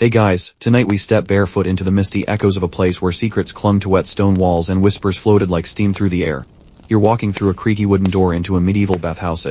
Hey guys, tonight we step barefoot into the misty echoes of a place where secrets clung to wet stone walls and whispers floated like steam through the air. You're walking through a creaky wooden door into a medieval bathhouse,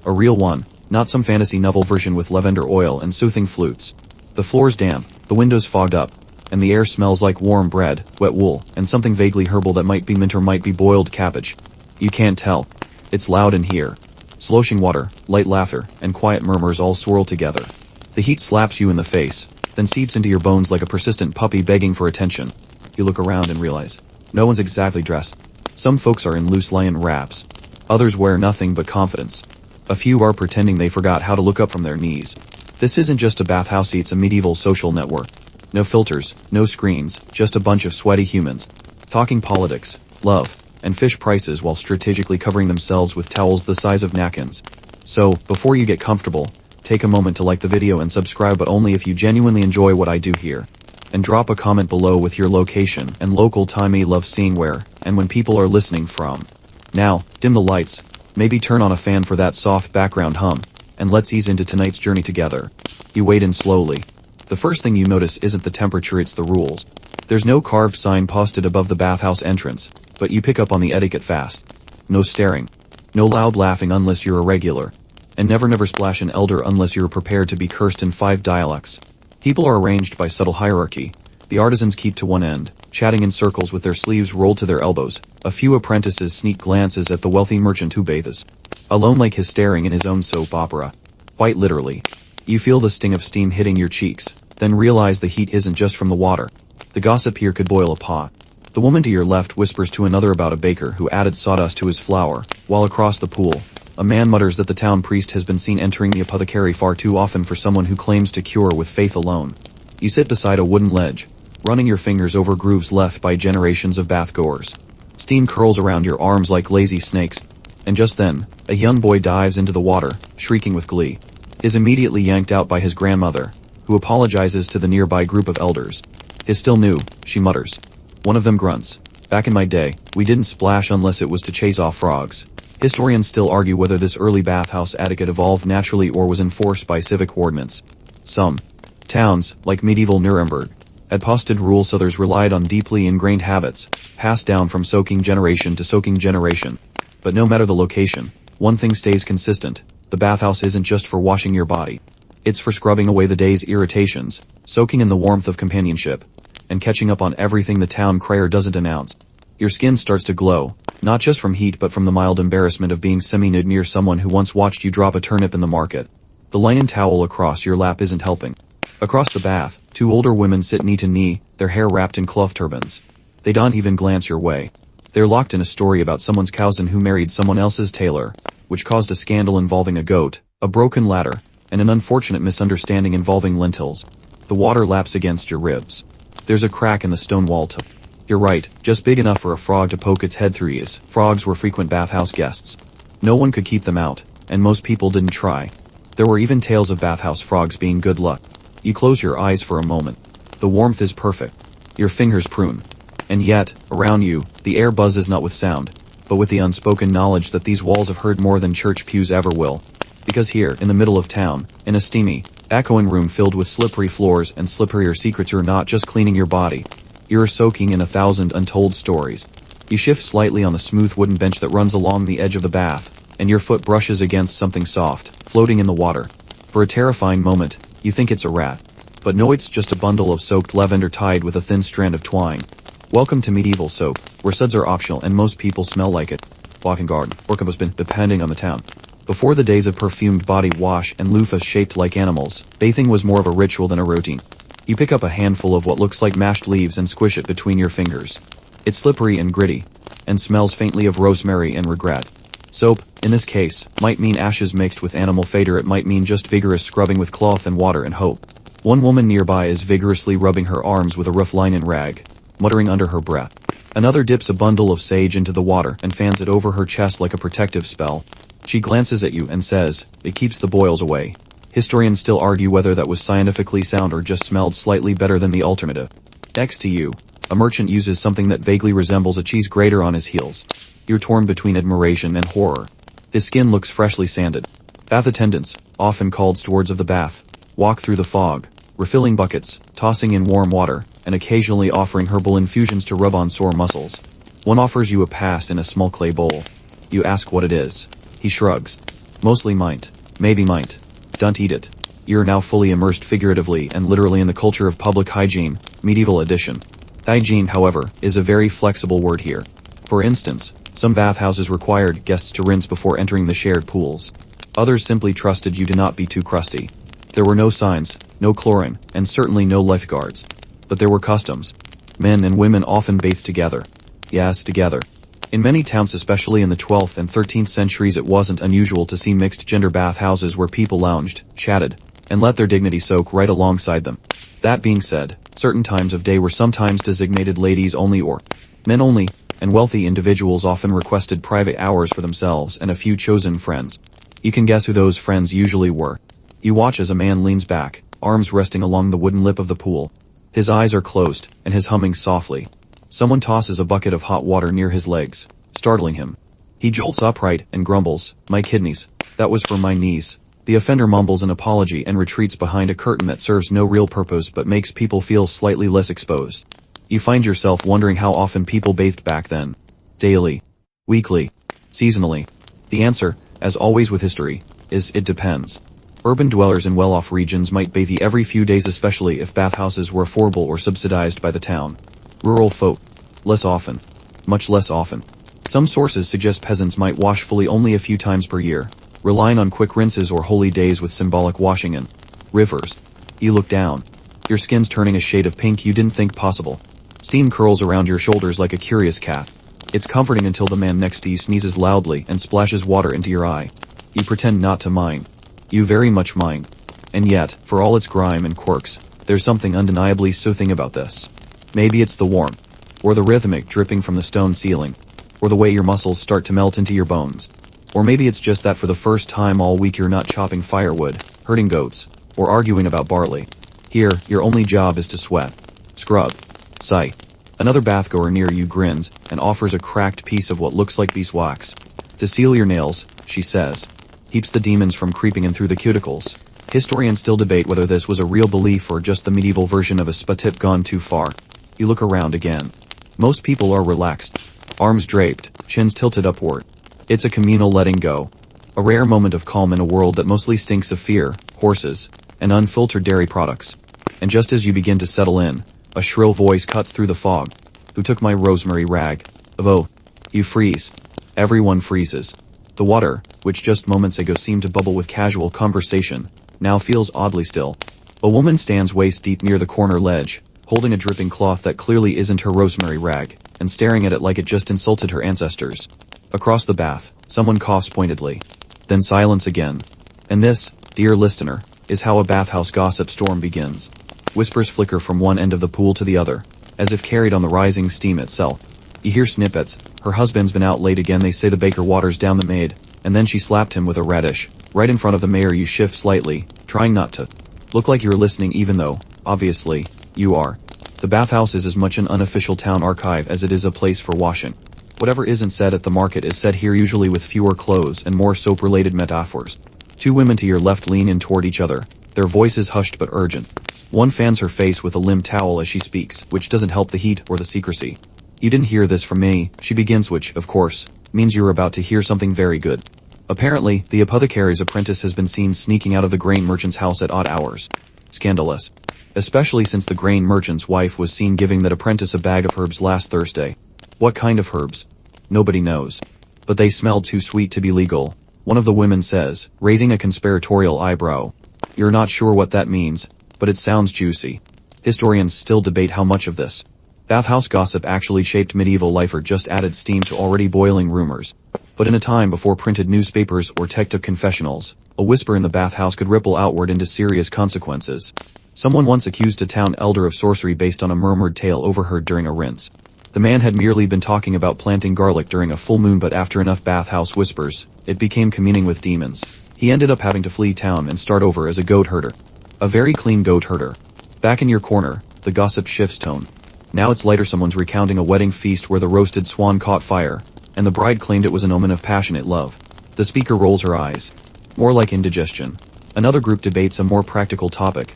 a real one, not some fantasy novel version with lavender oil and soothing flutes. The floor's damp, the windows fogged up, and the air smells like warm bread, wet wool, and something vaguely herbal that might be mint or might be boiled cabbage. You can't tell. It's loud in here. Sloshing water, light laughter, and quiet murmurs all swirl together. The heat slaps you in the face, then seeps into your bones like a persistent puppy begging for attention. You look around and realize, no one's exactly dressed. Some folks are in loose lion wraps. Others wear nothing but confidence. A few are pretending they forgot how to look up from their knees. This isn't just a bathhouse, it's a medieval social network. No filters, no screens, just a bunch of sweaty humans. Talking politics, love, and fish prices while strategically covering themselves with towels the size of napkins. So, before you get comfortable, take a moment to like the video and subscribe, but only if you genuinely enjoy what I do here. And drop a comment below with your location and local time. I love seeing where and when people are listening from. Now, dim the lights, maybe turn on a fan for that soft background hum, and let's ease into tonight's journey together. You wade in slowly. The first thing you notice isn't the temperature, it's the rules. There's no carved sign posted above the bathhouse entrance, but you pick up on the etiquette fast. No staring. No loud laughing unless you're a regular. And never splash an elder unless you're prepared to be cursed in 5 dialects. People are arranged by subtle hierarchy. The artisans keep to one end, chatting in circles with their sleeves rolled to their elbows. A few apprentices sneak glances at the wealthy merchant who bathes alone like his staring in his own soap opera. Quite literally. You feel the sting of steam hitting your cheeks, then realize the heat isn't just from the water. The gossip here could boil a pot. The woman to your left whispers to another about a baker who added sawdust to his flour, while across the pool, a man mutters that the town priest has been seen entering the apothecary far too often for someone who claims to cure with faith alone. You sit beside a wooden ledge, running your fingers over grooves left by generations of bathgoers. Steam curls around your arms like lazy snakes, and just then, a young boy dives into the water, shrieking with glee. Is immediately yanked out by his grandmother, who apologizes to the nearby group of elders. "Is still new," she mutters. One of them grunts. "Back in my day, we didn't splash unless it was to chase off frogs." Historians still argue whether this early bathhouse etiquette evolved naturally or was enforced by civic ordinance. Some towns, like medieval Nuremberg, had posted rules, others relied on deeply ingrained habits, passed down from soaking generation to soaking generation. But no matter the location, one thing stays consistent: the bathhouse isn't just for washing your body. It's for scrubbing away the day's irritations, soaking in the warmth of companionship, and catching up on everything the town crier doesn't announce. Your skin starts to glow, not just from heat but from the mild embarrassment of being semi-nude near someone who once watched you drop a turnip in the market. The linen towel across your lap isn't helping. Across the bath, 2 older women sit knee to knee, their hair wrapped in cloth turbans. They don't even glance your way. They're locked in a story about someone's cousin who married someone else's tailor, which caused a scandal involving a goat, a broken ladder, and an unfortunate misunderstanding involving lentils. The water laps against your ribs. There's a crack in the stone wall too. You're right, just big enough for a frog to poke its head through. Yes, frogs were frequent bathhouse guests. No one could keep them out, and most people didn't try. There were even tales of bathhouse frogs being good luck. You close your eyes for a moment. The warmth is perfect. Your fingers prune. And yet, around you, the air buzzes not with sound, but with the unspoken knowledge that these walls have heard more than church pews ever will. Because here, in the middle of town, in a steamy, echoing room filled with slippery floors and slipperier secrets, you're not just cleaning your body. You're soaking in 1,000 untold stories. You shift slightly on the smooth wooden bench that runs along the edge of the bath, and your foot brushes against something soft, floating in the water. For a terrifying moment, you think it's a rat. But no, it's just a bundle of soaked lavender tied with a thin strand of twine. Welcome to medieval soap, where suds are optional and most people smell like it. Walking garden, or compost, depending on the town. Before the days of perfumed body wash and loofahs shaped like animals, bathing was more of a ritual than a routine. You pick up a handful of what looks like mashed leaves and squish it between your fingers. It's slippery and gritty, and smells faintly of rosemary and regret. Soap, in this case, might mean ashes mixed with animal fodder. It might mean just vigorous scrubbing with cloth and water and hope. One woman nearby is vigorously rubbing her arms with a rough linen rag, muttering under her breath. Another dips a bundle of sage into the water and fans it over her chest like a protective spell. She glances at you and says, "It keeps the boils away." Historians still argue whether that was scientifically sound or just smelled slightly better than the alternative. Next to you, a merchant uses something that vaguely resembles a cheese grater on his heels. You're torn between admiration and horror. His skin looks freshly sanded. Bath attendants, often called stewards of the bath, walk through the fog, refilling buckets, tossing in warm water, and occasionally offering herbal infusions to rub on sore muscles. One offers you a pass in a small clay bowl. You ask what it is. He shrugs. Mostly mint. Maybe mint. Don't eat it. You're now fully immersed figuratively and literally in the culture of public hygiene, medieval edition. Hygiene, however, is a very flexible word here. For instance, some bathhouses required guests to rinse before entering the shared pools. Others simply trusted you to not be too crusty. There were no signs, no chlorine, and certainly no lifeguards. But there were customs. Men and women often bathed together. Yes, together. In many towns, especially in the 12th and 13th centuries, it wasn't unusual to see mixed-gender bathhouses where people lounged, chatted, and let their dignity soak right alongside them. That being said, certain times of day were sometimes designated ladies only or men only, and wealthy individuals often requested private hours for themselves and a few chosen friends. You can guess who those friends usually were. You watch as a man leans back, arms resting along the wooden lip of the pool. His eyes are closed, and his humming softly. Someone tosses a bucket of hot water near his legs, startling him. He jolts upright and grumbles, "My kidneys. That was for my knees." The offender mumbles an apology and retreats behind a curtain that serves no real purpose but makes people feel slightly less exposed. You find yourself wondering how often people bathed back then. Daily. Weekly. Seasonally. The answer, as always with history, is it depends. Urban dwellers in well-off regions might bathe every few days, especially if bathhouses were affordable or subsidized by the town. Rural folk. Less often. Much less often. Some sources suggest peasants might wash fully only a few times per year, relying on quick rinses or holy days with symbolic washing in rivers. You look down. Your skin's turning a shade of pink you didn't think possible. Steam curls around your shoulders like a curious cat. It's comforting until the man next to you sneezes loudly and splashes water into your eye. You pretend not to mind. You very much mind. And yet, for all its grime and quirks, there's something undeniably soothing about this. Maybe it's the warmth, or the rhythmic dripping from the stone ceiling, or the way your muscles start to melt into your bones. Or maybe it's just that for the first time all week you're not chopping firewood, herding goats, or arguing about barley. Here, your only job is to sweat, scrub, sigh. Another bathgoer near you grins and offers a cracked piece of what looks like beeswax. To seal your nails, she says. Keeps the demons from creeping in through the cuticles. Historians still debate whether this was a real belief or just the medieval version of a spa tip gone too far. You look around again. Most people are relaxed. Arms draped, chins tilted upward. It's a communal letting go. A rare moment of calm in a world that mostly stinks of fear, horses, and unfiltered dairy products. And just as you begin to settle in, a shrill voice cuts through the fog. "Who took my rosemary rag?" Oh, you freeze. Everyone freezes. The water, which just moments ago seemed to bubble with casual conversation, now feels oddly still. A woman stands waist deep near the corner ledge, holding a dripping cloth that clearly isn't her rosemary rag, and staring at it like it just insulted her ancestors. Across the bath, someone coughs pointedly. Then silence again. And this, dear listener, is how a bathhouse gossip storm begins. Whispers flicker from one end of the pool to the other, as if carried on the rising steam itself. You hear snippets. Her husband's been out late again, they say the baker waters down the maid, and then she slapped him with a radish. Right in front of the mayor you shift slightly, trying not to look like you're listening even though, obviously, you are. The bathhouse is as much an unofficial town archive as it is a place for washing. Whatever isn't said at the market is said here, usually with fewer clothes and more soap-related metaphors. Two women to your left lean in toward each other, their voices hushed but urgent. One fans her face with a limp towel as she speaks, which doesn't help the heat or the secrecy. "You didn't hear this from me," she begins, which, of course, means you're about to hear something very good. Apparently, the apothecary's apprentice has been seen sneaking out of the grain merchant's house at odd hours. Scandalous. Especially since the grain merchant's wife was seen giving that apprentice a bag of herbs last Thursday. What kind of herbs? Nobody knows. But they smelled too sweet to be legal, one of the women says, raising a conspiratorial eyebrow. You're not sure what that means, but it sounds juicy. Historians still debate how much of this bathhouse gossip actually shaped medieval life or just added steam to already boiling rumors. But in a time before printed newspapers or tech-to confessionals, a whisper in the bathhouse could ripple outward into serious consequences. Someone once accused a town elder of sorcery based on a murmured tale overheard during a rinse. The man had merely been talking about planting garlic during a full moon, but after enough bathhouse whispers, it became communing with demons. He ended up having to flee town and start over as a goat herder. A very clean goat herder. Back in your corner, the gossip shifts tone. Now it's lighter. Someone's recounting a wedding feast where the roasted swan caught fire, and the bride claimed it was an omen of passionate love. The speaker rolls her eyes. More like indigestion. Another group debates a more practical topic.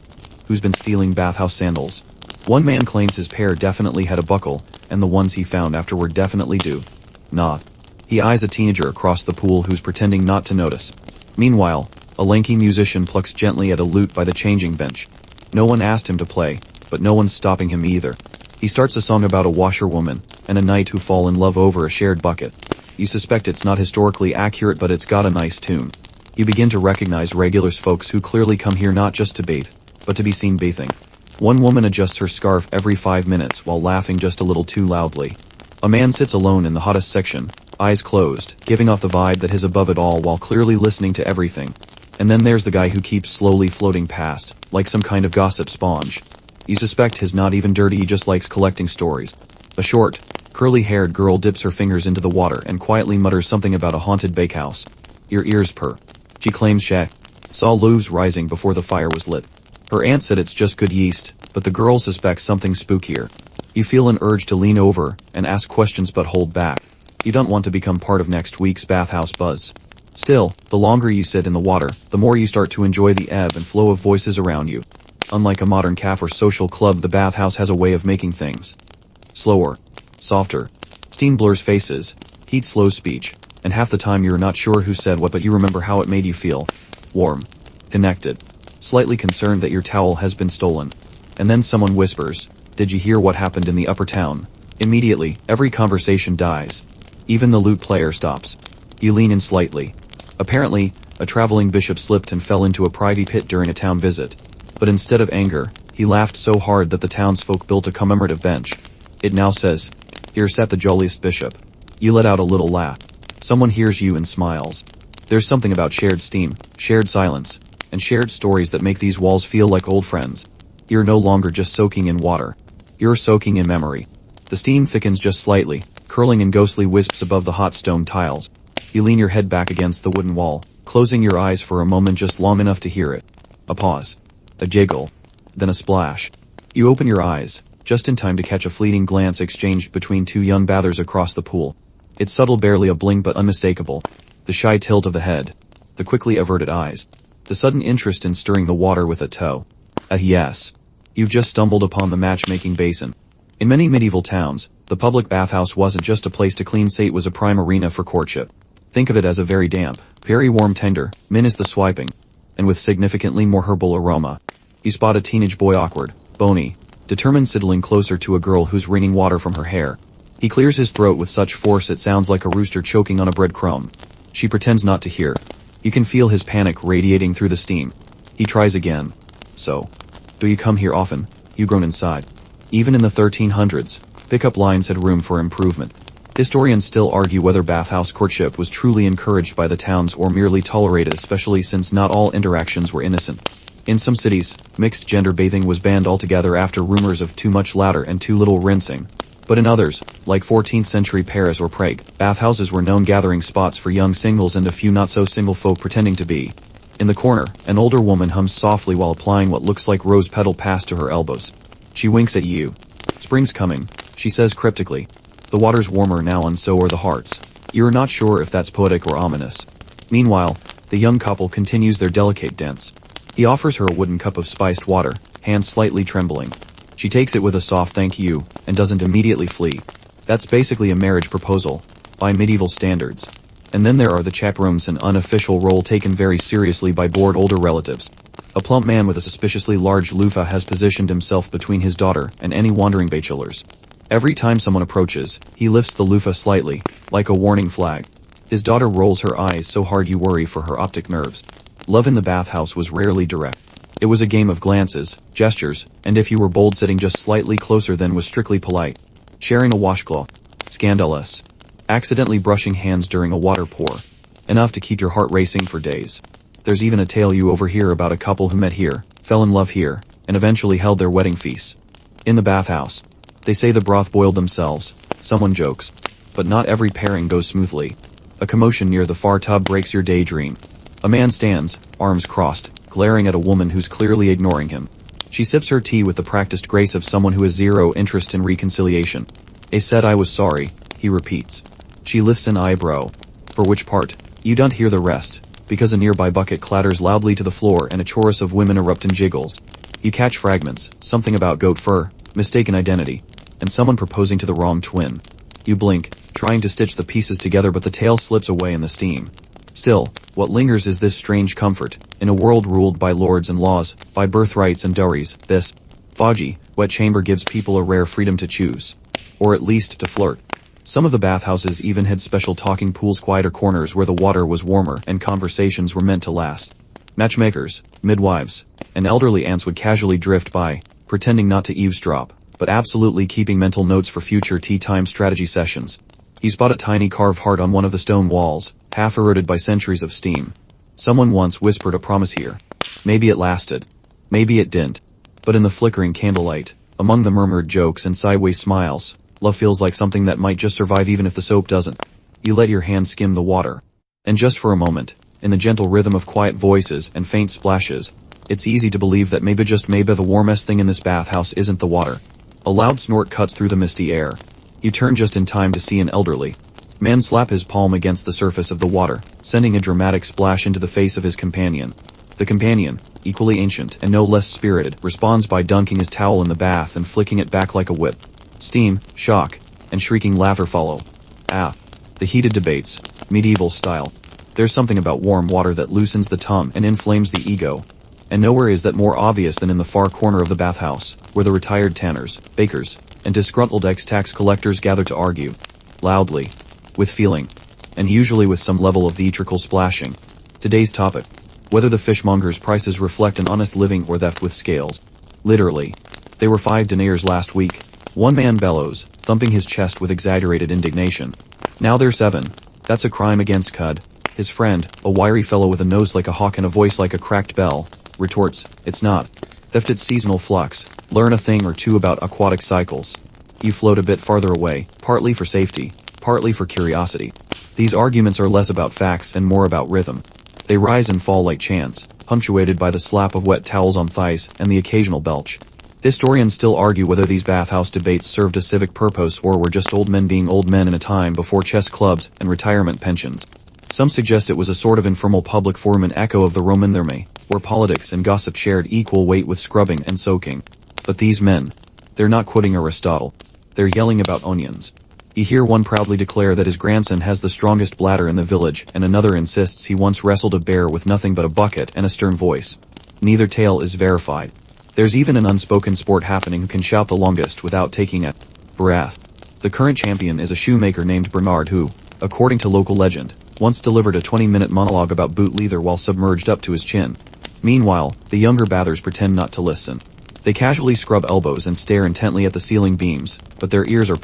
who's been stealing bathhouse sandals. One man claims his pair definitely had a buckle, and the ones he found afterward definitely do not. He eyes a teenager across the pool who's pretending not to notice. Meanwhile, a lanky musician plucks gently at a lute by the changing bench. No one asked him to play, but no one's stopping him either. He starts a song about a washerwoman and a knight who fall in love over a shared bucket. You suspect it's not historically accurate, but it's got a nice tune. You begin to recognize regulars, folks who clearly come here not just to bathe, but to be seen bathing. One woman adjusts her scarf every 5 minutes while laughing just a little too loudly. A man sits alone in the hottest section, eyes closed, giving off the vibe that he's above it all while clearly listening to everything. And then there's the guy who keeps slowly floating past, like some kind of gossip sponge. You suspect he's not even dirty, he just likes collecting stories. A short, curly-haired girl dips her fingers into the water and quietly mutters something about a haunted bakehouse. Your ears perk. She claims she saw loaves rising before the fire was lit. Her aunt said it's just good yeast, but the girl suspects something spookier. You feel an urge to lean over and ask questions but hold back. You don't want to become part of next week's bathhouse buzz. Still, the longer you sit in the water, the more you start to enjoy the ebb and flow of voices around you. Unlike a modern cafe or social club, the bathhouse has a way of making things slower, softer. Steam blurs faces, heat slows speech, and half the time you're not sure who said what, but you remember how it made you feel. Warm, connected, slightly concerned that your towel has been stolen. And then someone whispers, "Did you hear what happened in the upper town?" Immediately, every conversation dies. Even the lute player stops. You lean in slightly. Apparently, a traveling bishop slipped and fell into a privy pit during a town visit. But instead of anger, he laughed so hard that the townsfolk built a commemorative bench. It now says, "Here sat the jolliest bishop." You let out a little laugh. Someone hears you and smiles. There's something about shared steam, shared silence, and shared stories that make these walls feel like old friends. You're no longer just soaking in water. You're soaking in memory. The steam thickens just slightly, curling in ghostly wisps above the hot stone tiles. You lean your head back against the wooden wall, closing your eyes for a moment just long enough to hear it. A pause. A jiggle. Then a splash. You open your eyes, just in time to catch a fleeting glance exchanged between two young bathers across the pool. It's subtle, barely a blink, but unmistakable. The shy tilt of the head. The quickly averted eyes. The sudden interest in stirring the water with a toe. Yes. You've just stumbled upon the matchmaking basin. In many medieval towns, the public bathhouse wasn't just a place to clean, it was a prime arena for courtship. Think of it as a very damp, very warm tender, min is the swiping, and with significantly more herbal aroma. You spot a teenage boy, awkward, bony, determined, sidling closer to a girl who's wringing water from her hair. He clears his throat with such force it sounds like a rooster choking on a breadcrumb. She pretends not to hear. You can feel his panic radiating through the steam. He tries again. "So, do you come here often?" You groan inside. Even in the 1300s, pickup lines had room for improvement. Historians still argue whether bathhouse courtship was truly encouraged by the towns or merely tolerated, especially since not all interactions were innocent. In some cities, mixed gender bathing was banned altogether after rumors of too much lather and too little rinsing. But in others, like 14th century Paris or Prague, bathhouses were known gathering spots for young singles and a few not-so-single folk pretending to be. In the corner, an older woman hums softly while applying what looks like rose petal paste to her elbows. She winks at you. "Spring's coming," she says cryptically. "The water's warmer now and so are the hearts." You're not sure if that's poetic or ominous. Meanwhile, the young couple continues their delicate dance. He offers her a wooden cup of spiced water, hands slightly trembling. She takes it with a soft "thank you," and doesn't immediately flee. That's basically a marriage proposal, by medieval standards. And then there are the chaperones, an unofficial role taken very seriously by bored older relatives. A plump man with a suspiciously large loofah has positioned himself between his daughter and any wandering bachelors. Every time someone approaches, he lifts the loofah slightly, like a warning flag. His daughter rolls her eyes so hard you worry for her optic nerves. Love in the bathhouse was rarely direct. It was a game of glances, gestures, and if you were bold, sitting just slightly closer then was strictly polite. Sharing a washcloth. Scandalous. Accidentally brushing hands during a water pour. Enough to keep your heart racing for days. There's even a tale you overhear about a couple who met here, fell in love here, and eventually held their wedding feast in the bathhouse. They say the broth boiled themselves, someone jokes. But not every pairing goes smoothly. A commotion near the far tub breaks your daydream. A man stands, arms crossed, glaring at a woman who's clearly ignoring him. She sips her tea with the practiced grace of someone who has zero interest in reconciliation. "I said I was sorry," he repeats. She lifts an eyebrow. "For which part?" You don't hear the rest, because a nearby bucket clatters loudly to the floor and a chorus of women erupt in jiggles. You catch fragments, something about goat fur, mistaken identity, and someone proposing to the wrong twin. You blink, trying to stitch the pieces together, but the tale slips away in the steam. Still, what lingers is this strange comfort. In a world ruled by lords and laws, by birthrights and dowries, this foggy, wet chamber gives people a rare freedom to choose. Or at least to flirt. Some of the bathhouses even had special talking pools, quieter corners where the water was warmer and conversations were meant to last. Matchmakers, midwives, and elderly aunts would casually drift by, pretending not to eavesdrop, but absolutely keeping mental notes for future tea time strategy sessions. You spot a tiny carved heart on one of the stone walls, half eroded by centuries of steam. Someone once whispered a promise here. Maybe it lasted. Maybe it didn't. But in the flickering candlelight, among the murmured jokes and sideways smiles, love feels like something that might just survive even if the soap doesn't. You let your hand skim the water. And just for a moment, in the gentle rhythm of quiet voices and faint splashes, it's easy to believe that maybe, just maybe, the warmest thing in this bathhouse isn't the water. A loud snort cuts through the misty air. You turn just in time to see an elderly man slap his palm against the surface of the water, sending a dramatic splash into the face of his companion. The companion, equally ancient and no less spirited, responds by dunking his towel in the bath and flicking it back like a whip. Steam, shock, and shrieking laughter follow. The heated debates, medieval style. There's something about warm water that loosens the tongue and inflames the ego. And nowhere is that more obvious than in the far corner of the bathhouse, where the retired tanners, bakers, and disgruntled ex-tax collectors gather to argue. Loudly. With feeling. And usually with some level of theatrical splashing. Today's topic. Whether the fishmonger's prices reflect an honest living or theft with scales. Literally. They were 5 deniers last week. One man bellows, thumping his chest with exaggerated indignation. Now they're 7. That's a crime against Cud. His friend, a wiry fellow with a nose like a hawk and a voice like a cracked bell, retorts, it's not. Theft, it's seasonal flux. Learn a thing or two about aquatic cycles. You float a bit farther away, partly for safety, partly for curiosity. These arguments are less about facts and more about rhythm. They rise and fall like chants, punctuated by the slap of wet towels on thighs and the occasional belch. Historians still argue whether these bathhouse debates served a civic purpose or were just old men being old men in a time before chess clubs and retirement pensions. Some suggest it was a sort of informal public forum, an echo of the Roman thermae, where politics and gossip shared equal weight with scrubbing and soaking. But these men, they're not quoting Aristotle. They're yelling about onions. You hear one proudly declare that his grandson has the strongest bladder in the village, and another insists he once wrestled a bear with nothing but a bucket and a stern voice. Neither tale is verified. There's even an unspoken sport happening who can shout the longest without taking a breath. The current champion is a shoemaker named Bernard who, according to local legend, once delivered a 20-minute monologue about boot leather while submerged up to his chin. Meanwhile, the younger bathers pretend not to listen. They casually scrub elbows and stare intently at the ceiling beams, but their ears are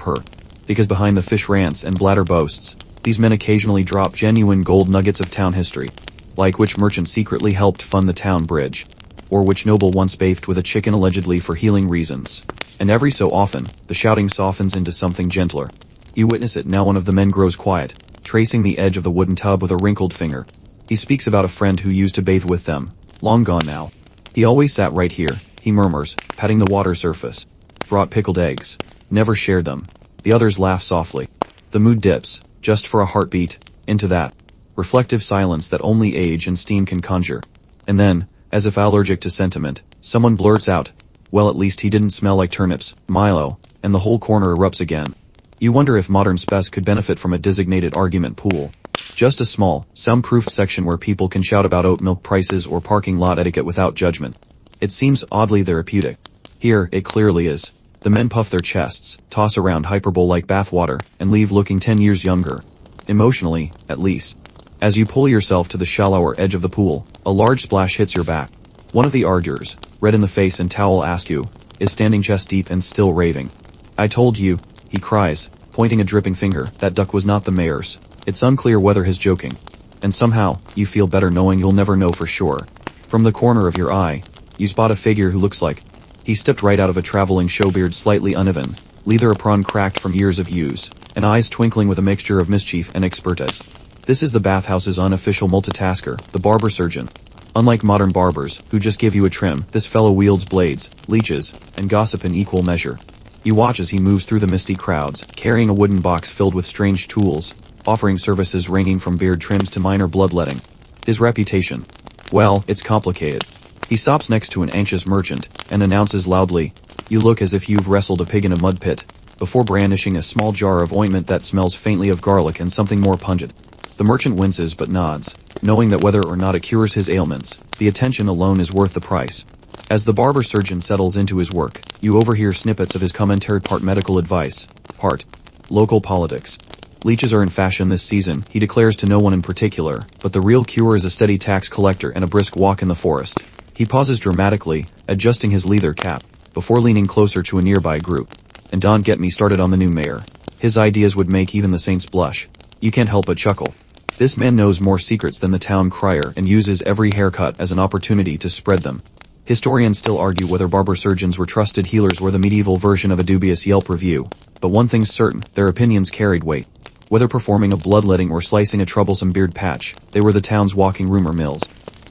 because behind the fish rants and bladder boasts, these men occasionally drop genuine gold nuggets of town history, like which merchant secretly helped fund the town bridge, or which noble once bathed with a chicken allegedly for healing reasons. And every so often, the shouting softens into something gentler. You witness it now. One of the men grows quiet, tracing the edge of the wooden tub with a wrinkled finger. He speaks about a friend who used to bathe with them, long gone now. He always sat right here, he murmurs, patting the water surface. Brought pickled eggs. Never shared them. The others laugh softly. The mood dips, just for a heartbeat, into that reflective silence that only age and steam can conjure. And then, as if allergic to sentiment, someone blurts out, well, at least he didn't smell like turnips, Milo, and the whole corner erupts again. You wonder if modern spes could benefit from a designated argument pool. Just a small, soundproof section where people can shout about oat milk prices or parking lot etiquette without judgment. It seems oddly therapeutic. Here, it clearly is. The men puff their chests, toss around hyperbole like bathwater, and leave looking 10 years younger. Emotionally, at least. As you pull yourself to the shallower edge of the pool, a large splash hits your back. One of the arguers, red in the face and towel askew, is standing chest deep and still raving. I told you, he cries, pointing a dripping finger, that duck was not the mayor's. It's unclear whether he's joking. And somehow, you feel better knowing you'll never know for sure. From the corner of your eye, you spot a figure who looks like he stepped right out of a traveling show, beard slightly uneven, leather apron cracked from years of use, and eyes twinkling with a mixture of mischief and expertise. This is the bathhouse's unofficial multitasker, the barber surgeon. Unlike modern barbers, who just give you a trim, this fellow wields blades, leeches, and gossip in equal measure. You watch as he moves through the misty crowds, carrying a wooden box filled with strange tools, offering services ranging from beard trims to minor bloodletting. His reputation? Well, it's complicated. He stops next to an anxious merchant, and announces loudly, "You look as if you've wrestled a pig in a mud pit," before brandishing a small jar of ointment that smells faintly of garlic and something more pungent. The merchant winces but nods, knowing that whether or not it cures his ailments, the attention alone is worth the price. As the barber surgeon settles into his work, you overhear snippets of his commentary, part medical advice, part local politics. Leeches are in fashion this season, he declares to no one in particular, but the real cure is a steady tax collector and a brisk walk in the forest. He pauses dramatically, adjusting his leather cap, before leaning closer to a nearby group. And don't get me started on the new mayor. His ideas would make even the saints blush. You can't help but chuckle. This man knows more secrets than the town crier and uses every haircut as an opportunity to spread them. Historians still argue whether barber surgeons were trusted healers or the medieval version of a dubious Yelp review. But one thing's certain, their opinions carried weight. Whether performing a bloodletting or slicing a troublesome beard patch, they were the town's walking rumor mills.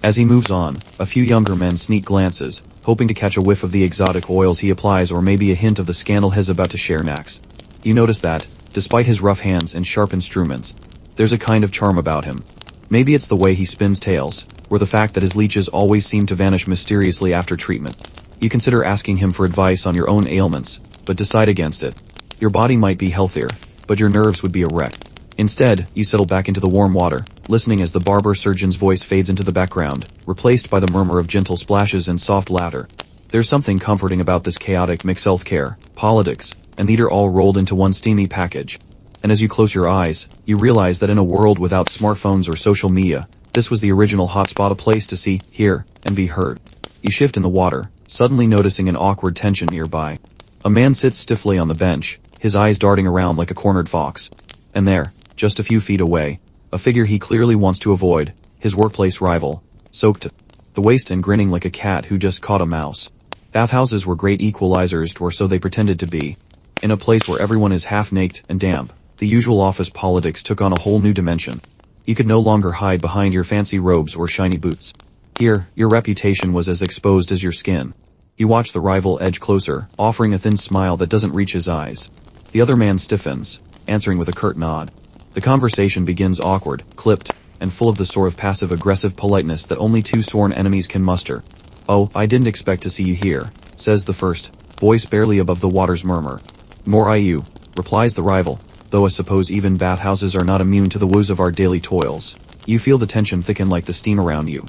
As he moves on, a few younger men sneak glances, hoping to catch a whiff of the exotic oils he applies or maybe a hint of the scandal he's about to share next. You notice that, despite his rough hands and sharp instruments, there's a kind of charm about him. Maybe it's the way he spins tales, or the fact that his leeches always seem to vanish mysteriously after treatment. You consider asking him for advice on your own ailments, but decide against it. Your body might be healthier, but your nerves would be a wreck. Instead, you settle back into the warm water, listening as the barber surgeon's voice fades into the background, replaced by the murmur of gentle splashes and soft laughter. There's something comforting about this chaotic mix: healthcare, politics, and theater all rolled into one steamy package. And as you close your eyes, you realize that in a world without smartphones or social media, this was the original hotspot, a place to see, hear, and be heard. You shift in the water, suddenly noticing an awkward tension nearby. A man sits stiffly on the bench, his eyes darting around like a cornered fox. And there, just a few feet away, a figure he clearly wants to avoid, his workplace rival, soaked to the waist and grinning like a cat who just caught a mouse. Bathhouses were great equalizers, or so they pretended to be. In a place where everyone is half-naked and damp, the usual office politics took on a whole new dimension. You could no longer hide behind your fancy robes or shiny boots. Here, your reputation was as exposed as your skin. You watch the rival edge closer, offering a thin smile that doesn't reach his eyes. The other man stiffens, answering with a curt nod. The conversation begins awkward, clipped, and full of the sort of passive-aggressive politeness that only two sworn enemies can muster. "Oh, I didn't expect to see you here," says the first, voice barely above the water's murmur. "Nor I you," replies the rival, "though I suppose even bathhouses are not immune to the woes of our daily toils." You feel the tension thicken like the steam around you.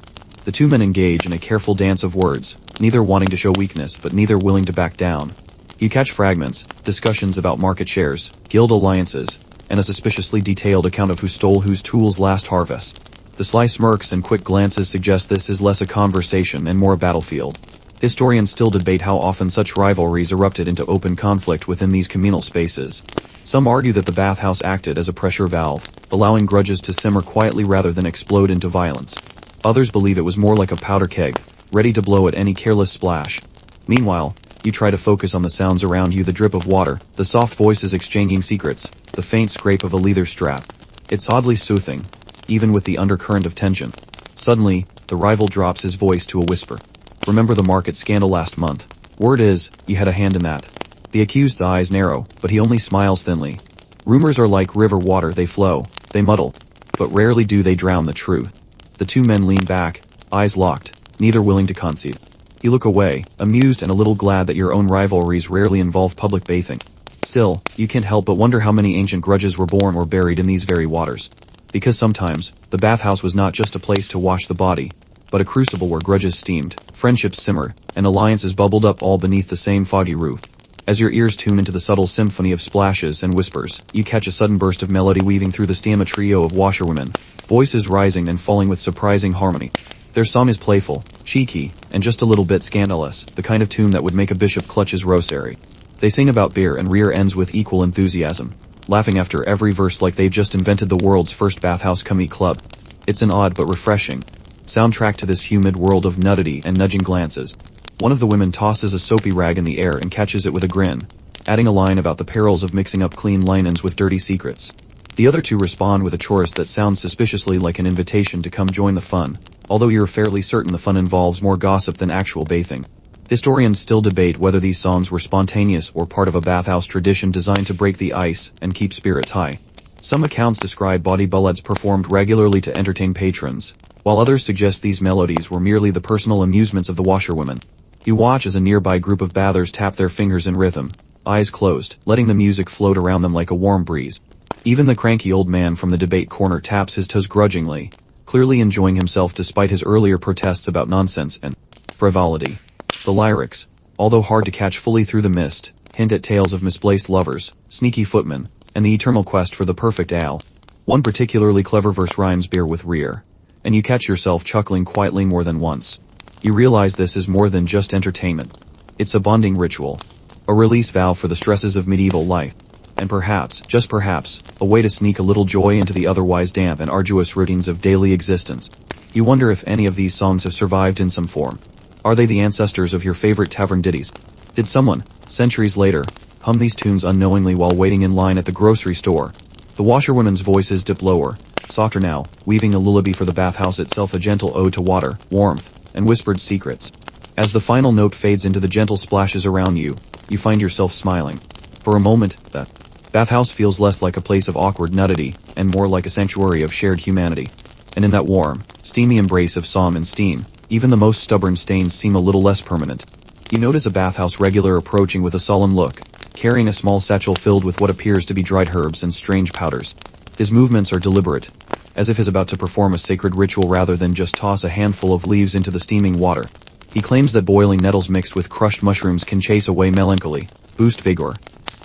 The two men engage in a careful dance of words, neither wanting to show weakness but neither willing to back down. You catch fragments, discussions about market shares, guild alliances, and a suspiciously detailed account of who stole whose tools last harvest. The sly smirks and quick glances suggest this is less a conversation and more a battlefield. Historians still debate how often such rivalries erupted into open conflict within these communal spaces. Some argue that the bathhouse acted as a pressure valve, allowing grudges to simmer quietly rather than explode into violence. Others believe it was more like a powder keg, ready to blow at any careless splash. Meanwhile, you try to focus on the sounds around you: the drip of water, the soft voices exchanging secrets, the faint scrape of a leather strap. It's oddly soothing, even with the undercurrent of tension. Suddenly, the rival drops his voice to a whisper. "Remember the market scandal last month? Word is, you had a hand in that." The accused's eyes narrow, but he only smiles thinly. "Rumors are like river water: they flow, they muddle, but rarely do they drown the truth." The two men lean back, eyes locked, neither willing to concede. You look away, amused and a little glad that your own rivalries rarely involve public bathing. Still, you can't help but wonder how many ancient grudges were born or buried in these very waters. Because sometimes, the bathhouse was not just a place to wash the body, but a crucible where grudges steamed, friendships simmered, and alliances bubbled up, all beneath the same foggy roof. As your ears tune into the subtle symphony of splashes and whispers, you catch a sudden burst of melody weaving through the steam, a trio of washerwomen, voices rising and falling with surprising harmony. Their song is playful, cheeky, and just a little bit scandalous, the kind of tune that would make a bishop clutch his rosary. They sing about beer and rear ends with equal enthusiasm, laughing after every verse like they've just invented the world's first bathhouse come-eat club. It's an odd but refreshing soundtrack to this humid world of nudity and nudging glances. One of the women tosses a soapy rag in the air and catches it with a grin, adding a line about the perils of mixing up clean linens with dirty secrets. The other two respond with a chorus that sounds suspiciously like an invitation to come join the fun, although you're fairly certain the fun involves more gossip than actual bathing. Historians still debate whether these songs were spontaneous or part of a bathhouse tradition designed to break the ice and keep spirits high. Some accounts describe body ballads performed regularly to entertain patrons, while others suggest these melodies were merely the personal amusements of the washerwomen. You watch as a nearby group of bathers tap their fingers in rhythm, eyes closed, letting the music float around them like a warm breeze. Even the cranky old man from the debate corner taps his toes grudgingly, clearly enjoying himself despite his earlier protests about nonsense and frivolity. The lyrics, although hard to catch fully through the mist, hint at tales of misplaced lovers, sneaky footmen, and the eternal quest for the perfect ale. One particularly clever verse rhymes beer with rear, and you catch yourself chuckling quietly more than once. You realize this is more than just entertainment. It's a bonding ritual, a release valve for the stresses of medieval life, and perhaps, just perhaps, a way to sneak a little joy into the otherwise damp and arduous routines of daily existence. You wonder if any of these songs have survived in some form. Are they the ancestors of your favorite tavern ditties? Did someone, centuries later, hum these tunes unknowingly while waiting in line at the grocery store? The washerwomen's voices dip lower, softer now, weaving a lullaby for the bathhouse itself, a gentle ode to water, warmth, and whispered secrets. As the final note fades into the gentle splashes around you, you find yourself smiling. For a moment, the bathhouse feels less like a place of awkward nudity, and more like a sanctuary of shared humanity. And in that warm, steamy embrace of psalm and steam, even the most stubborn stains seem a little less permanent. You notice a bathhouse regular approaching with a solemn look, carrying a small satchel filled with what appears to be dried herbs and strange powders. His movements are deliberate, as if he's about to perform a sacred ritual rather than just toss a handful of leaves into the steaming water. He claims that boiling nettles mixed with crushed mushrooms can chase away melancholy, boost vigor,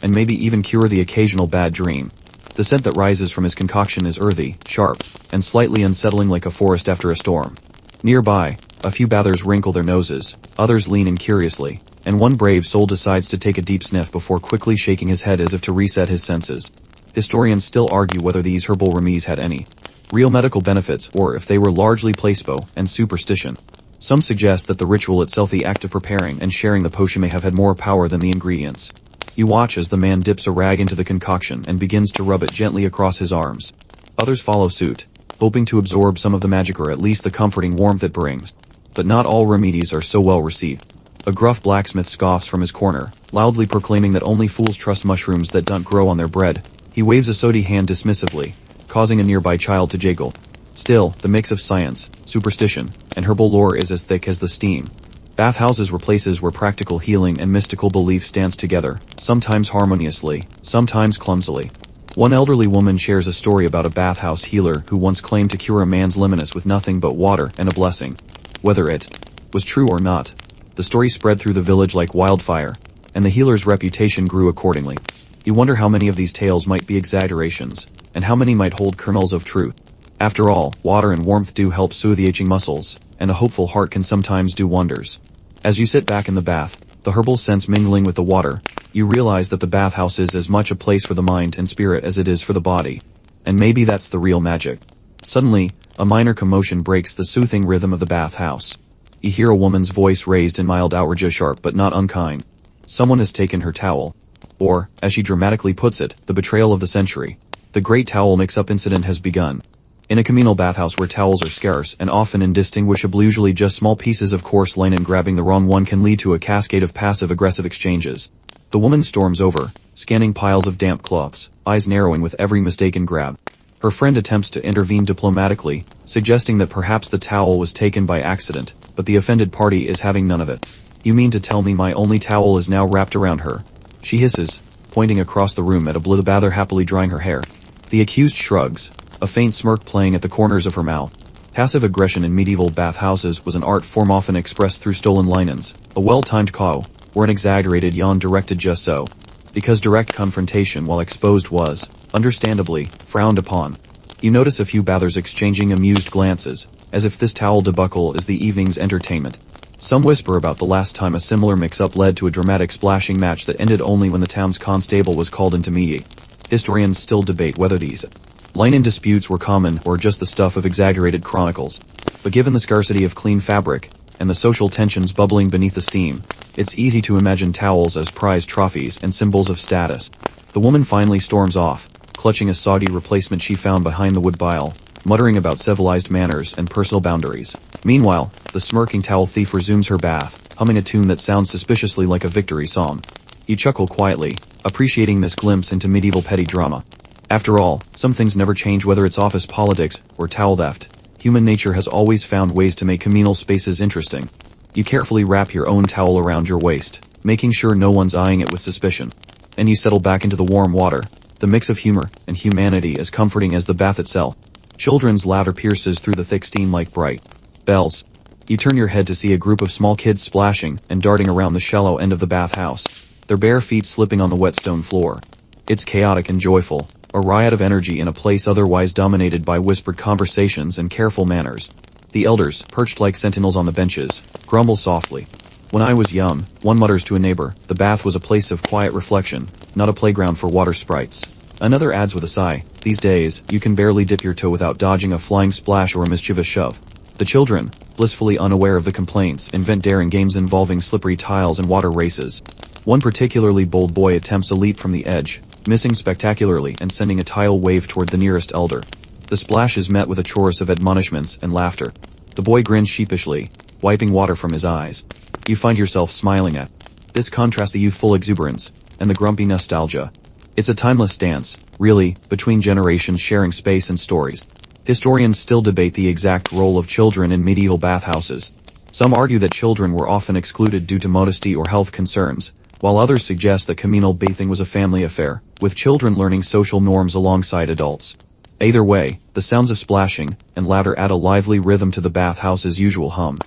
and maybe even cure the occasional bad dream. The scent that rises from his concoction is earthy, sharp, and slightly unsettling like a forest after a storm. Nearby, a few bathers wrinkle their noses, others lean in curiously, and one brave soul decides to take a deep sniff before quickly shaking his head as if to reset his senses. Historians still argue whether these herbal remedies had any real medical benefits or if they were largely placebo and superstition. Some suggest that the ritual itself, the act of preparing and sharing the potion, may have had more power than the ingredients. You watch as the man dips a rag into the concoction and begins to rub it gently across his arms. Others follow suit, hoping to absorb some of the magic or at least the comforting warmth it brings. But not all remedies are so well received. A gruff blacksmith scoffs from his corner, loudly proclaiming that only fools trust mushrooms that don't grow on their bread. He waves a sooty hand dismissively, causing a nearby child to jiggle. Still, the mix of science, superstition, and herbal lore is as thick as the steam. Bathhouses were places where practical healing and mystical belief stands together, sometimes harmoniously, sometimes clumsily. One elderly woman shares a story about a bathhouse healer who once claimed to cure a man's liminus with nothing but water and a blessing. Whether it was true or not, the story spread through the village like wildfire, and the healer's reputation grew accordingly. You wonder how many of these tales might be exaggerations, and how many might hold kernels of truth. After all, water and warmth do help soothe the aching muscles, and a hopeful heart can sometimes do wonders. As you sit back in the bath, the herbal scents mingling with the water, you realize that the bathhouse is as much a place for the mind and spirit as it is for the body. And maybe that's the real magic. Suddenly, a minor commotion breaks the soothing rhythm of the bathhouse. You hear a woman's voice raised in mild outrage, sharp but not unkind. Someone has taken her towel. Or, as she dramatically puts it, the betrayal of the century. The great towel mix-up incident has begun. In a communal bathhouse where towels are scarce and often indistinguishable, usually just small pieces of coarse linen, grabbing the wrong one can lead to a cascade of passive-aggressive exchanges. The woman storms over, scanning piles of damp cloths, eyes narrowing with every mistaken grab. Her friend attempts to intervene diplomatically, suggesting that perhaps the towel was taken by accident, but the offended party is having none of it. "You mean to tell me my only towel is now wrapped around her?" she hisses, pointing across the room at a blue bather happily drying her hair. The accused shrugs, a faint smirk playing at the corners of her mouth. Passive aggression in medieval bathhouses was an art form often expressed through stolen linens, a well-timed caw, or an exaggerated yawn directed just so. Because direct confrontation while exposed was, understandably, frowned upon. You notice a few bathers exchanging amused glances, as if this towel debacle is the evening's entertainment. Some whisper about the last time a similar mix-up led to a dramatic splashing match that ended only when the town's constable was called into meeting. Historians still debate whether these linen disputes were common or just the stuff of exaggerated chronicles. But given the scarcity of clean fabric, and the social tensions bubbling beneath the steam, it's easy to imagine towels as prized trophies and symbols of status. The woman finally storms off, clutching a soggy replacement she found behind the wood pile, muttering about civilized manners and personal boundaries. Meanwhile, the smirking towel thief resumes her bath, humming a tune that sounds suspiciously like a victory song. You chuckle quietly, appreciating this glimpse into medieval petty drama. After all, some things never change, whether it's office politics or towel theft. Human nature has always found ways to make communal spaces interesting. You carefully wrap your own towel around your waist, making sure no one's eyeing it with suspicion. And you settle back into the warm water, the mix of humor and humanity as comforting as the bath itself. Children's laughter pierces through the thick steam like bright bells. You turn your head to see a group of small kids splashing and darting around the shallow end of the bathhouse, their bare feet slipping on the wet stone floor. It's chaotic and joyful, a riot of energy in a place otherwise dominated by whispered conversations and careful manners. The elders, perched like sentinels on the benches, grumble softly. When I was young, one mutters to a neighbor, the bath was a place of quiet reflection, not a playground for water sprites. Another adds with a sigh, these days, you can barely dip your toe without dodging a flying splash or a mischievous shove. The children, blissfully unaware of the complaints, invent daring games involving slippery tiles and water races. One particularly bold boy attempts a leap from the edge, missing spectacularly and sending a tile wave toward the nearest elder. The splash is met with a chorus of admonishments and laughter. The boy grins sheepishly, wiping water from his eyes. You find yourself smiling at this contrasts the youthful exuberance and the grumpy nostalgia. It's a timeless dance, really, between generations sharing space and stories. Historians still debate the exact role of children in medieval bathhouses. Some argue that children were often excluded due to modesty or health concerns, while others suggest that communal bathing was a family affair, with children learning social norms alongside adults. Either way, the sounds of splashing and laughter add a lively rhythm to the bathhouse's usual hum.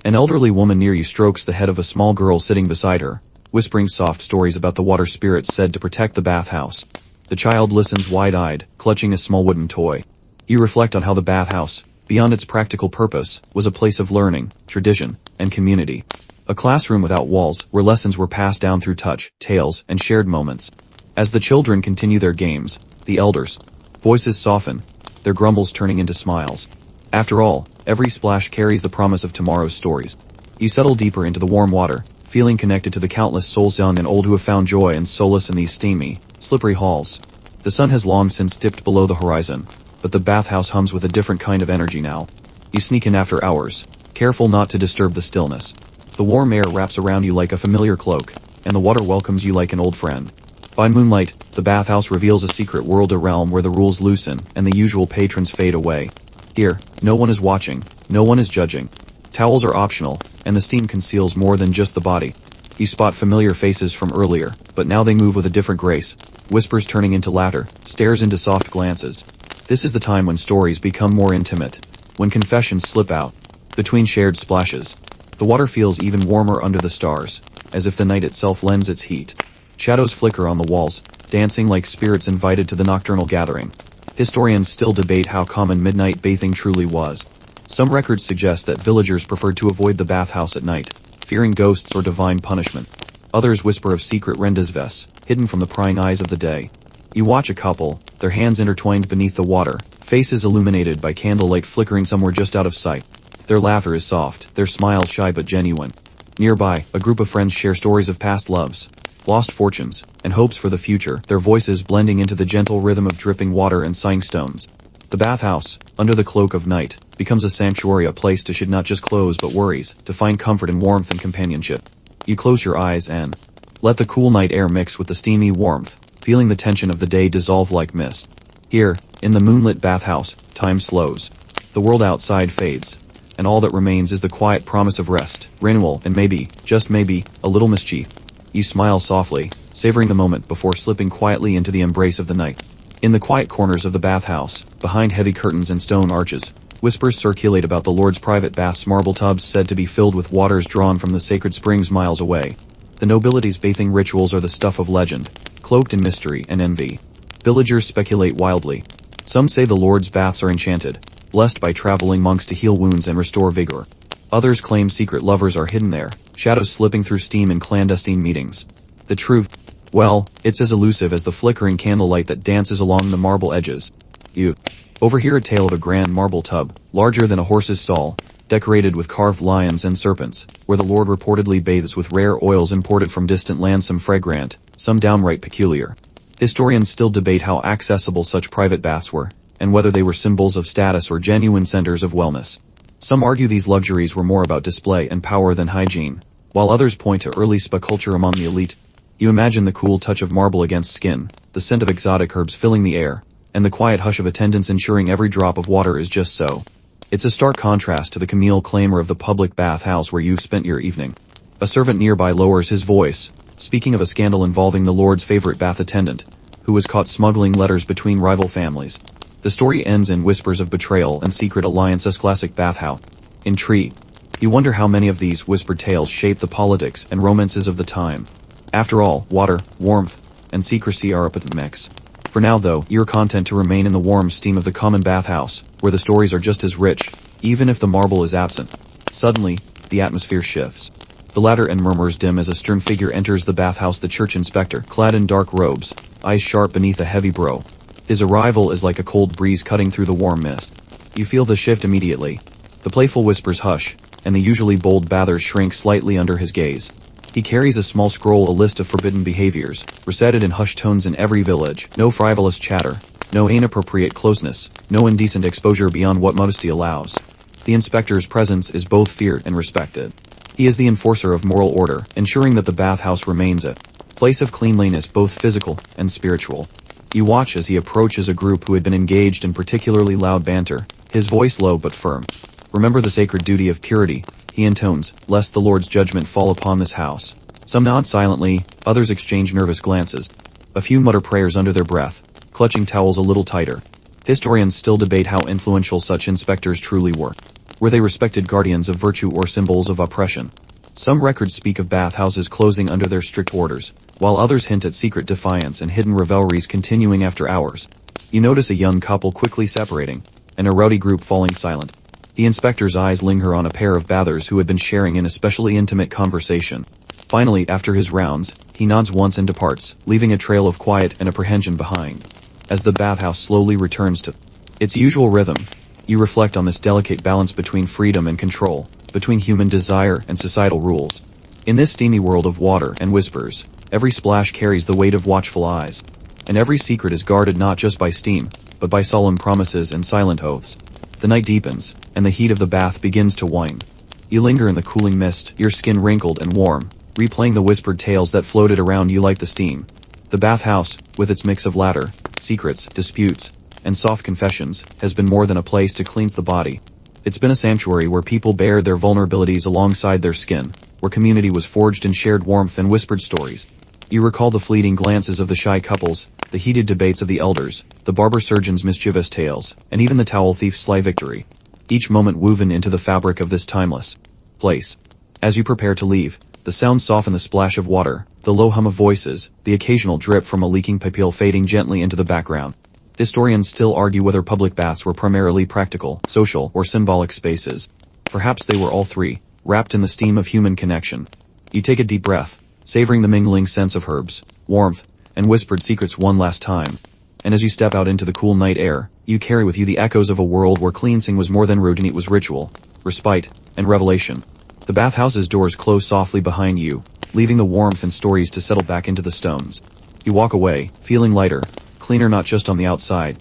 An elderly woman near you strokes the head of a small girl sitting beside her, whispering soft stories about the water spirits said to protect the bathhouse. The child listens wide-eyed, clutching a small wooden toy. You reflect on how the bathhouse, beyond its practical purpose, was a place of learning, tradition, and community. A classroom without walls, where lessons were passed down through touch, tales, and shared moments. As the children continue their games, the elders' voices soften, their grumbles turning into smiles. After all, every splash carries the promise of tomorrow's stories. You settle deeper into the warm water, feeling connected to the countless souls young and old who have found joy and solace in these steamy, slippery halls. The sun has long since dipped below the horizon, but the bathhouse hums with a different kind of energy now. You sneak in after hours, careful not to disturb the stillness. The warm air wraps around you like a familiar cloak, and the water welcomes you like an old friend. By moonlight, the bathhouse reveals a secret world, a realm where the rules loosen and the usual patrons fade away. Here, no one is watching, no one is judging. Towels are optional, and the steam conceals more than just the body. You spot familiar faces from earlier, but now they move with a different grace. Whispers turning into laughter, stares into soft glances. This is the time when stories become more intimate, when confessions slip out, between shared splashes. The water feels even warmer under the stars, as if the night itself lends its heat. Shadows flicker on the walls, dancing like spirits invited to the nocturnal gathering. Historians still debate how common midnight bathing truly was. Some records suggest that villagers preferred to avoid the bathhouse at night, fearing ghosts or divine punishment. Others whisper of secret rendezvous, hidden from the prying eyes of the day. You watch a couple, their hands intertwined beneath the water, faces illuminated by candlelight flickering somewhere just out of sight. Their laughter is soft, their smile shy but genuine. Nearby, a group of friends share stories of past loves, lost fortunes, and hopes for the future, their voices blending into the gentle rhythm of dripping water and sighing stones. The bathhouse, under the cloak of night, becomes a sanctuary, a place to shed not just clothes but worries, to find comfort in warmth and companionship. You close your eyes and let the cool night air mix with the steamy warmth, feeling the tension of the day dissolve like mist. Here, in the moonlit bathhouse, time slows. The world outside fades, and all that remains is the quiet promise of rest, renewal, and maybe, just maybe, a little mischief. You smile softly, savoring the moment before slipping quietly into the embrace of the night. In the quiet corners of the bathhouse, behind heavy curtains and stone arches, whispers circulate about the Lord's private baths, marble tubs said to be filled with waters drawn from the sacred springs miles away. The nobility's bathing rituals are the stuff of legend, cloaked in mystery and envy. Villagers speculate wildly. Some say the Lord's baths are enchanted, blessed by traveling monks to heal wounds and restore vigor. Others claim secret lovers are hidden there, shadows slipping through steam in clandestine meetings. The truth? Well, it's as elusive as the flickering candlelight that dances along the marble edges. You overhear a tale of a grand marble tub, larger than a horse's stall, decorated with carved lions and serpents, where the Lord reportedly bathes with rare oils imported from distant lands, some fragrant, some downright peculiar. Historians still debate how accessible such private baths were, and whether they were symbols of status or genuine centers of wellness. Some argue these luxuries were more about display and power than hygiene, while others point to early spa culture among the elite. You imagine the cool touch of marble against skin, the scent of exotic herbs filling the air, and the quiet hush of attendants ensuring every drop of water is just so. It's a stark contrast to the camille clamor of the public bathhouse where you've spent your evening. A servant nearby lowers his voice, speaking of a scandal involving the Lord's favorite bath attendant, who was caught smuggling letters between rival families. The story ends in whispers of betrayal and secret alliances. Classic bathhouse. Intrigue. You wonder how many of these whispered tales shape the politics and romances of the time. After all, water, warmth, and secrecy are up at the mix. For now though, you're content to remain in the warm steam of the common bathhouse, where the stories are just as rich, even if the marble is absent. Suddenly, the atmosphere shifts. The ladder and murmurs dim as a stern figure enters the bathhouse. The church inspector, clad in dark robes, eyes sharp beneath a heavy brow. His arrival is like a cold breeze cutting through the warm mist. You feel the shift immediately. The playful whispers hush, and the usually bold bathers shrink slightly under his gaze. He carries a small scroll, a list of forbidden behaviors, recited in hushed tones in every village. No frivolous chatter, no inappropriate closeness, no indecent exposure beyond what modesty allows. The inspector's presence is both feared and respected. He is the enforcer of moral order, ensuring that the bathhouse remains a place of cleanliness, both physical and spiritual. You watch as he approaches a group who had been engaged in particularly loud banter, his voice low but firm. Remember the sacred duty of purity, he intones, lest the Lord's judgment fall upon this house. Some nod silently, others exchange nervous glances. A few mutter prayers under their breath, clutching towels a little tighter. Historians still debate how influential such inspectors truly were. Were they respected guardians of virtue or symbols of oppression? Some records speak of bathhouses closing under their strict orders, while others hint at secret defiance and hidden revelries continuing after hours. You notice a young couple quickly separating, and a rowdy group falling silent. The inspector's eyes linger on a pair of bathers who had been sharing an especially intimate conversation. Finally, after his rounds, he nods once and departs, leaving a trail of quiet and apprehension behind. As the bathhouse slowly returns to its usual rhythm, you reflect on this delicate balance between freedom and control, between human desire and societal rules. In this steamy world of water and whispers, every splash carries the weight of watchful eyes, and every secret is guarded not just by steam, but by solemn promises and silent oaths. The night deepens, and the heat of the bath begins to wane. You linger in the cooling mist, your skin wrinkled and warm, replaying the whispered tales that floated around you like the steam. The bathhouse, with its mix of ladder, secrets, disputes, and soft confessions, has been more than a place to cleanse the body. It's been a sanctuary where people bared their vulnerabilities alongside their skin, where community was forged in shared warmth and whispered stories. You recall the fleeting glances of the shy couples, the heated debates of the elders, the barber surgeon's mischievous tales, and even the towel thief's sly victory. Each moment woven into the fabric of this timeless place. As you prepare to leave, the sounds soften, the splash of water, the low hum of voices, the occasional drip from a leaking pipe fading gently into the background. Historians still argue whether public baths were primarily practical, social, or symbolic spaces. Perhaps they were all three, wrapped in the steam of human connection. You take a deep breath, savoring the mingling scents of herbs, warmth, and whispered secrets one last time. And as you step out into the cool night air, you carry with you the echoes of a world where cleansing was more than routine, it was ritual, respite, and revelation. The bathhouse's doors close softly behind you, leaving the warmth and stories to settle back into the stones. You walk away, feeling lighter, cleaner, not just on the outside,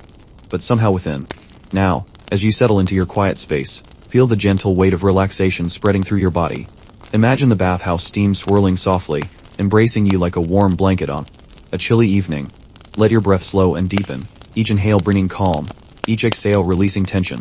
but somehow within. Now, as you settle into your quiet space, feel the gentle weight of relaxation spreading through your body. Imagine the bathhouse steam swirling softly, embracing you like a warm blanket on a chilly evening. Let your breath slow and deepen, each inhale bringing calm, each exhale releasing tension.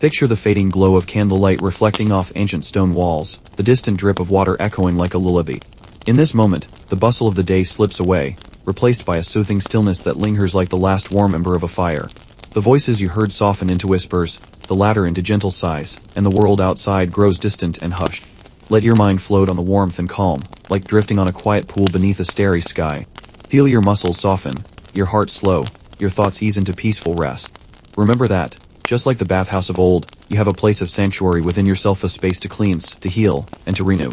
Picture the fading glow of candlelight reflecting off ancient stone walls, the distant drip of water echoing like a lullaby. In this moment, the bustle of the day slips away, replaced by a soothing stillness that lingers like the last warm ember of a fire. The voices you heard soften into whispers, the latter into gentle sighs, and the world outside grows distant and hushed. Let your mind float on the warmth and calm, like drifting on a quiet pool beneath a starry sky. Feel your muscles soften, your heart slow, your thoughts ease into peaceful rest. Remember that, just like the bathhouse of old, you have a place of sanctuary within yourself, a space to cleanse, to heal, and to renew.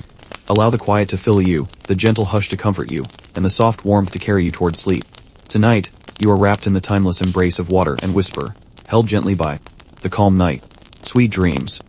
Allow the quiet to fill you, the gentle hush to comfort you, and the soft warmth to carry you toward sleep. Tonight, you are wrapped in the timeless embrace of water and whisper, held gently by the calm night. Sweet dreams.